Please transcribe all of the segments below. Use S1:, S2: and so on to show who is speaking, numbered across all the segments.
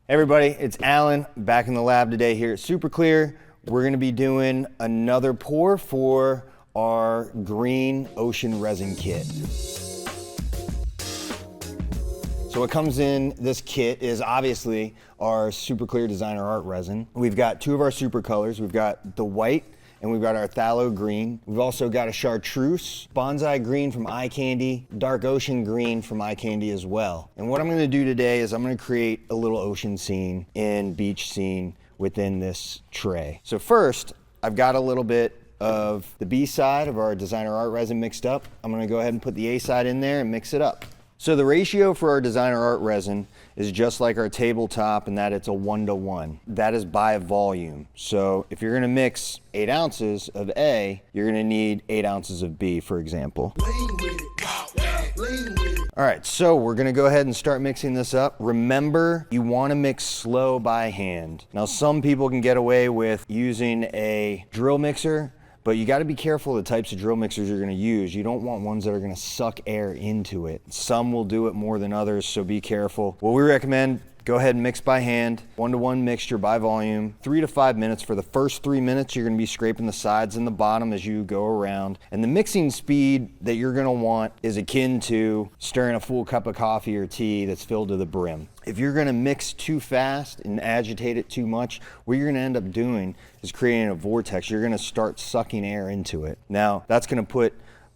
S1: Hey everybody, it's Alan back in the lab today here at Superclear. We're going to be doing another pour for our Green Ocean Resin Kit. So what comes in this kit is obviously our Superclear Designer Art Resin. We've got two of our super colors. We've got the white and we've got our phthalo green. We've also got a chartreuse, bonsai green from Eye Candy, dark ocean green from Eye Candy as well. And what I'm gonna do today is I'm gonna create a little ocean scene and beach scene within this tray. So first, I've got a little bit of the B side of our Designer Art Resin mixed up. I'm gonna go ahead and put the A side in there and mix it up. So the ratio for our Designer Art Resin is just like our tabletop in that it's a 1:1. That is by volume. So if you're gonna mix 8 ounces of A, you're gonna need 8 ounces of B, for example. All right, so we're gonna go ahead and start mixing this up. Remember, you wanna mix slow by hand. Now, some people can get away with using a drill mixer, but you gotta be careful of the types of drill mixers you're gonna use. You don't want ones that are gonna suck air into it. Some will do it more than others, so be careful. What we recommend, go ahead and mix by hand, 1:1 mixture by volume, 3 to 5 minutes. For the first 3 minutes, you're gonna be scraping the sides and the bottom as you go around. And the mixing speed that you're gonna want is akin to stirring a full cup of coffee or tea that's filled to the brim. If you're gonna mix too fast and agitate it too much, what you're gonna end up doing is creating a vortex. You're gonna start sucking air into it. Now, that's gonna put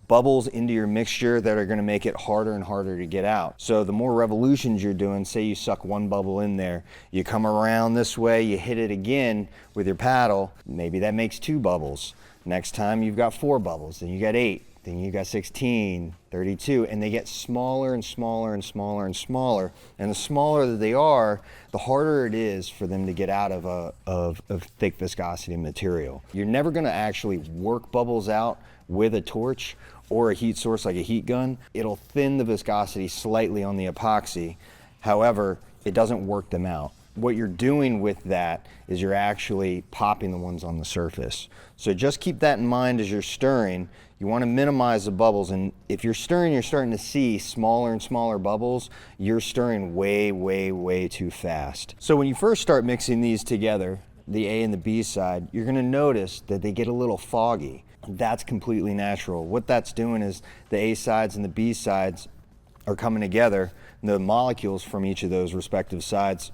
S1: bubbles into your mixture that are gonna make it harder and harder to get out. So the more revolutions you're doing, say you suck one bubble in there, you come around this way, you hit it again with your paddle, maybe that makes 2 bubbles. Next time you've got 4 bubbles, then you got 8, then you got 16, 32, and they get smaller and smaller and smaller and smaller. And the smaller that they are, the harder it is for them to get out of thick viscosity material. You're never gonna actually work bubbles out with a torch or a heat source like a heat gun. It'll thin the viscosity slightly on the epoxy. However, it doesn't work them out. What you're doing with that is you're actually popping the ones on the surface. So just keep that in mind as you're stirring. You want to minimize the bubbles, and if you're stirring, you're starting to see smaller and smaller bubbles, you're stirring way, way, way too fast. So when you first start mixing these together, the A and the B side, you're going to notice that they get a little foggy. That's completely natural. What that's doing is the A sides and the B sides are coming together, and the molecules from each of those respective sides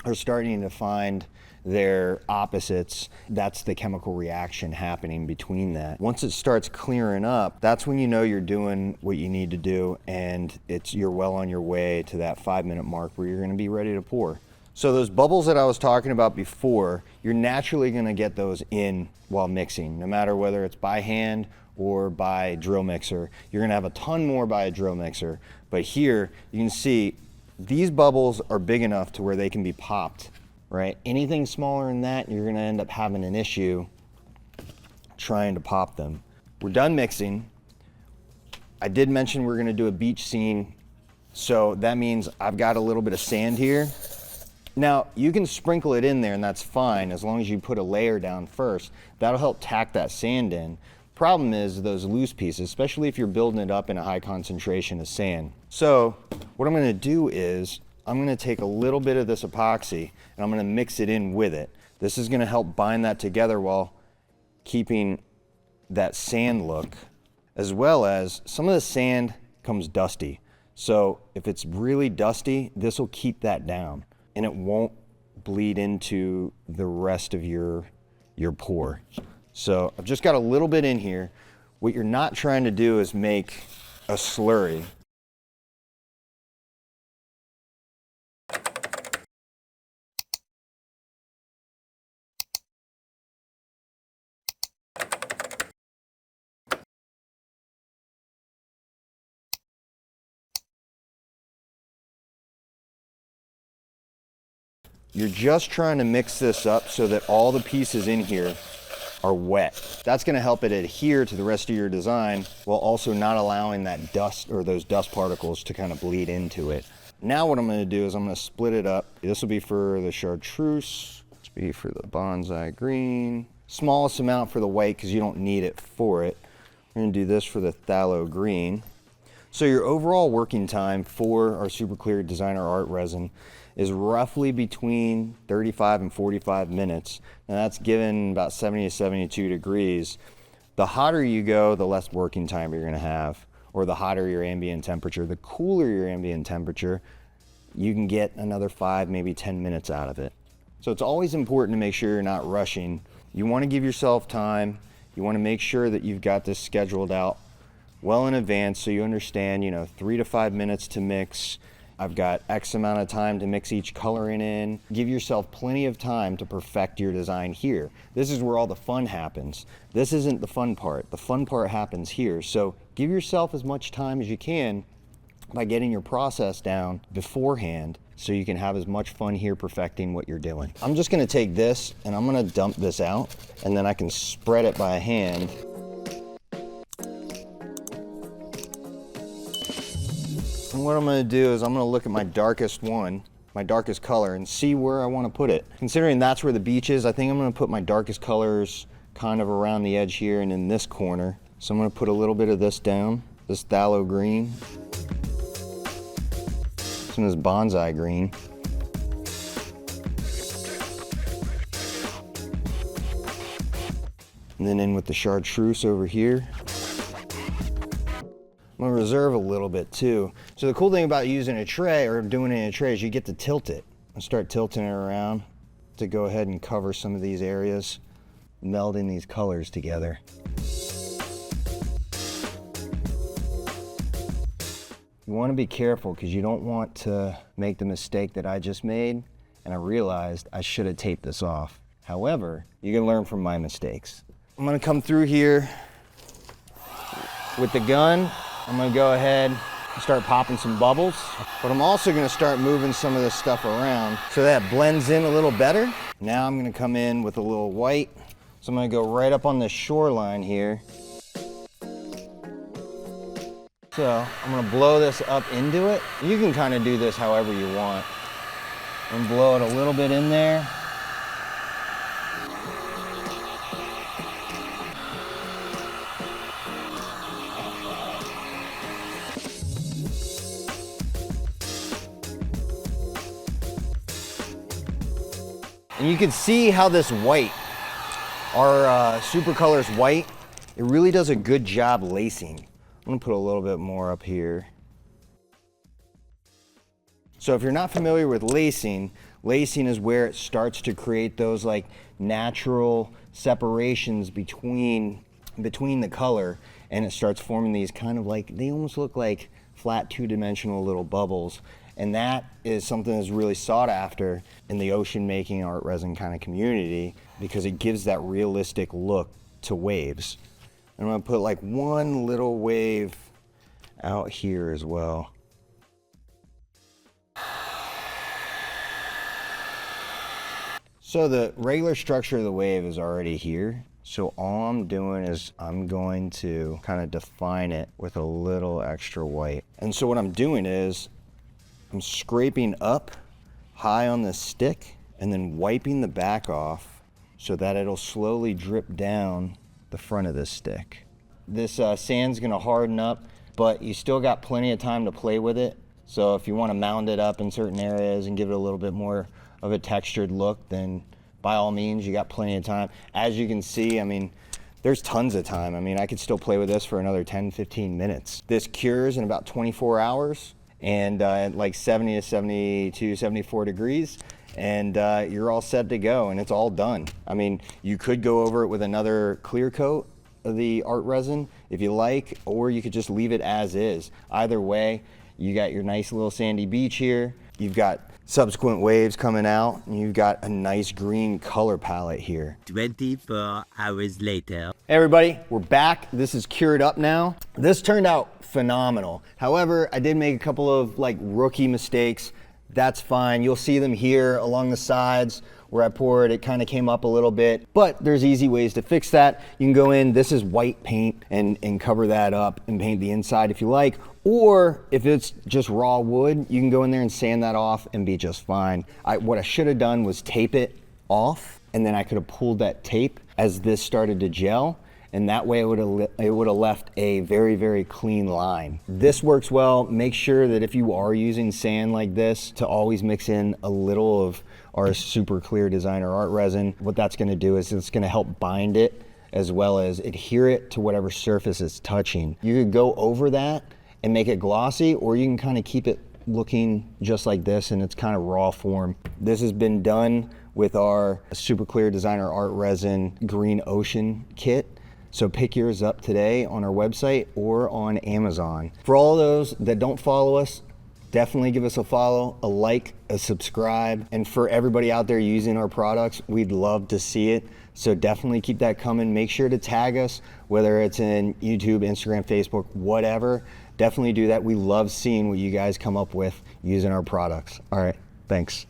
S1: are starting to find their opposites. That's the chemical reaction happening between that. Once it starts clearing up, that's when you know you're doing what you need to do, and you're well on your way to that 5-minute mark where you're gonna be ready to pour. So those bubbles that I was talking about before, you're naturally gonna get those in while mixing, no matter whether it's by hand or by drill mixer. You're gonna have a ton more by a drill mixer, but here you can see these bubbles are big enough to where they can be popped, right? Anything smaller than that, you're gonna end up having an issue trying to pop them. We're done mixing. I did mention we're gonna do a beach scene, so that means I've got a little bit of sand here. Now, you can sprinkle it in there and that's fine as long as you put a layer down first. That'll help tack that sand in. Problem is those loose pieces, especially if you're building it up in a high concentration of sand. So what I'm gonna do is I'm gonna take a little bit of this epoxy and I'm gonna mix it in with it. This is gonna help bind that together while keeping that sand look, as well as some of the sand comes dusty. So if it's really dusty, this will keep that down and it won't bleed into the rest of your pour. So I've just got a little bit in here. What you're not trying to do is make a slurry. You're just trying to mix this up so that all the pieces in here are wet. That's gonna help it adhere to the rest of your design while also not allowing that dust or those dust particles to kind of bleed into it. Now what I'm gonna do is I'm gonna split it up. This will be for the chartreuse, this will be for the bonsai green, smallest amount for the white because you don't need it for it. We're gonna do this for the phthalo green. So your overall working time for our Superclear Designer Art Resin is roughly between 35 and 45 minutes. And that's given about 70 to 72 degrees. The hotter you go, the less working time you're gonna have, or the hotter your ambient temperature. The cooler your ambient temperature, you can get another 5, maybe 10 minutes out of it. So it's always important to make sure you're not rushing. You wanna give yourself time. You wanna make sure that you've got this scheduled out well in advance so you understand, 3 to 5 minutes to mix. I've got X amount of time to mix each colorant in. Give yourself plenty of time to perfect your design here. This is where all the fun happens. This isn't the fun part. The fun part happens here. So give yourself as much time as you can by getting your process down beforehand so you can have as much fun here perfecting what you're doing. I'm just gonna take this and I'm gonna dump this out, and then I can spread it by hand. And what I'm gonna do is I'm gonna look at my darkest one, my darkest color, and see where I wanna put it. Considering that's where the beach is, I think I'm gonna put my darkest colors kind of around the edge here and in this corner. So I'm gonna put a little bit of this down, this phthalo green, some of this bonsai green. And then in with the chartreuse over here. I'm gonna reserve a little bit too. So the cool thing about using a tray or doing it in a tray is you get to tilt it and start tilting it around to go ahead and cover some of these areas, melding these colors together. You wanna be careful because you don't want to make the mistake that I just made, and I realized I should have taped this off. However, you can learn from my mistakes. I'm gonna come through here with the gun. I'm gonna go ahead and start popping some bubbles, but I'm also gonna start moving some of this stuff around so that blends in a little better. Now I'm gonna come in with a little white. So I'm gonna go right up on the shoreline here. So I'm gonna blow this up into it. You can kind of do this however you want. And blow it a little bit in there. And you can see how this white, our Super Colors white, it really does a good job lacing. I'm gonna put a little bit more up here. So if you're not familiar with lacing, lacing is where it starts to create those like natural separations between the color, and it starts forming these kind of like, they almost look like flat two-dimensional little bubbles. And that is something that's really sought after in the ocean making art resin kind of community because it gives that realistic look to waves. And I'm gonna put like one little wave out here as well. So the regular structure of the wave is already here. So all I'm doing is I'm going to kind of define it with a little extra white. And so what I'm doing is I'm scraping up high on the stick and then wiping the back off so that it'll slowly drip down the front of this stick. This sand's gonna harden up, but you still got plenty of time to play with it. So if you wanna mound it up in certain areas and give it a little bit more of a textured look, then by all means, you got plenty of time. As you can see, I mean, there's tons of time. I mean, I could still play with this for another 10, 15 minutes. This cures in about 24 hours. And at like 70 to 72, 74 degrees, and you're all set to go, and it's all done. I mean, you could go over it with another clear coat of the art resin if you like, or you could just leave it as is. Either way, you got your nice little sandy beach here, you've got subsequent waves coming out, and you've got a nice green color palette here.
S2: 24 hours later.
S1: Hey everybody, we're back. This is cured up now. This turned out phenomenal. However, I did make a couple of like rookie mistakes. That's fine. You'll see them here along the sides where I poured. It kind of came up a little bit, but there's easy ways to fix that. You can go in, this is white paint, and cover that up and paint the inside if you like. Or if it's just raw wood, you can go in there and sand that off and be just fine. What I should have done was tape it off, and then I could have pulled that tape as this started to gel, and that way it would have left a very, very clean line. This works well. Make sure that if you are using sand like this, to always mix in a little of our Superclear Designer Art Resin. What that's gonna do is it's gonna help bind it as well as adhere it to whatever surface it's touching. You could go over that and make it glossy, or you can kind of keep it looking just like this in its kind of raw form. This has been done with our Superclear Designer Art Resin Green Ocean Kit. So pick yours up today on our website or on Amazon. For all those that don't follow us, definitely give us a follow, a like, a subscribe. And for everybody out there using our products, we'd love to see it. So definitely keep that coming. Make sure to tag us, whether it's in YouTube, Instagram, Facebook, whatever. Definitely do that. We love seeing what you guys come up with using our products. All right, thanks.